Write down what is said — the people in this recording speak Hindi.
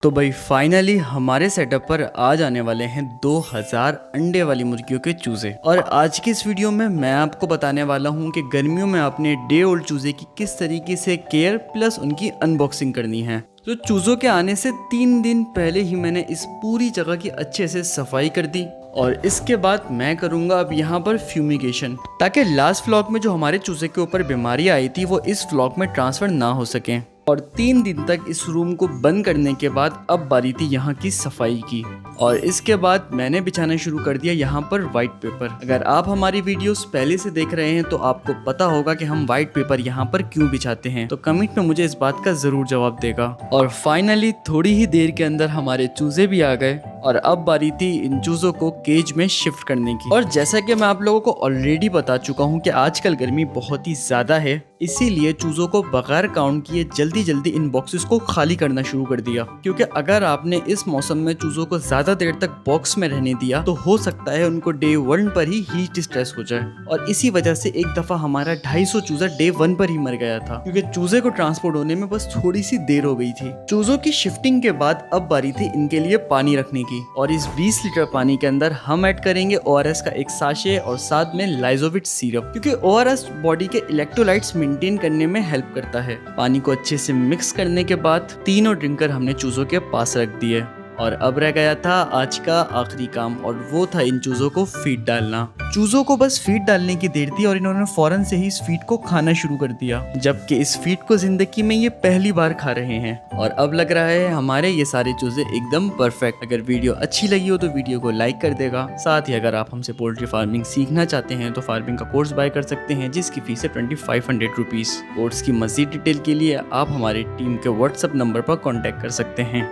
तो भाई फाइनली हमारे सेटअप पर आ जाने वाले हैं 2000 अंडे वाली मुर्गियों के चूजे। और आज की इस वीडियो में मैं आपको बताने वाला हूं कि गर्मियों में अपने डे ओल्ड चूजे की किस तरीके से केयर प्लस उनकी अनबॉक्सिंग करनी है। तो चूजों के आने से 3 दिन पहले ही मैंने इस पूरी जगह की अच्छे से सफाई कर दी और इसके बाद मैं करूंगा अब यहाँ पर फ्यूमिगेशन, ताकि लास्ट व्लॉग में जो हमारे चूजे के ऊपर बीमारी आई थी वो इस व्लॉग में ट्रांसफर ना हो सके। और 3 दिन तक इस रूम को बंद करने के बाद अब बारी थी यहाँ की सफाई की। और इसके बाद मैंने बिछाना शुरू कर दिया यहाँ पर व्हाइट पेपर। अगर आप हमारी वीडियोस पहले से देख रहे हैं तो आपको पता होगा कि हम व्हाइट पेपर यहाँ पर क्यों बिछाते हैं, तो कमेंट में मुझे इस बात का जरूर जवाब देगा। और फाइनली थोड़ी ही देर के अंदर हमारे चूजे भी आ गए और अब बारी थी इन चूजों को केज में शिफ्ट करने की। और जैसा कि मैं आप लोगों को ऑलरेडी बता चुका हूँ कि आजकल गर्मी बहुत ही ज्यादा है, इसीलिए चूजों को बगैर काउंट किए जल्दी जल्दी इन बॉक्सेस को खाली करना शुरू कर दिया। क्योंकि अगर आपने इस मौसम में चूजों को ज्यादा देर तक बॉक्स में रहने दिया तो हो सकता है उनको डे 1 पर ही हीट स्ट्रेस हो जाए। और इसी वजह से एक दफा हमारा 250 चूजा डे 1 पर ही मर गया था, क्योंकि चूजे को ट्रांसपोर्ट होने में बस थोड़ी सी देर हो गई थी। चूजों की शिफ्टिंग के बाद अब बारी थी इनके लिए पानी रखने की। और इस 20 लीटर पानी के अंदर हम ऐड करेंगे ORS का एक साशे और साथ में लाइजोविट सिरप, क्योंकि ORS बॉडी के इलेक्ट्रोलाइट्स मेंटेन करने में हेल्प करता है। पानी को अच्छे से मिक्स करने के बाद तीनों ड्रिंकर हमने चूजों के पास रख दिए। और अब रह गया था आज का आखिरी काम, और वो था इन चूजों को फीड डालना। चूजों को बस फीड डालने की देर थी और इन्होंने फौरन से ही इस फीड को खाना शुरू कर दिया, जबकि इस फीड को जिंदगी में ये पहली बार खा रहे हैं। और अब लग रहा है हमारे ये सारे चूजे एकदम परफेक्ट। अगर वीडियो अच्छी लगी हो तो वीडियो को लाइक कर देगा। साथ ही अगर आप हमसे पोल्ट्री फार्मिंग सीखना चाहते हैं तो फार्मिंग का कोर्स बाय कर सकते हैं, जिसकी फीस है 2500 रुपीज। कोर्स की मजीद डिटेल के लिए आप हमारी टीम के व्हाट्सएप नंबर पर कॉन्टेक्ट कर सकते हैं।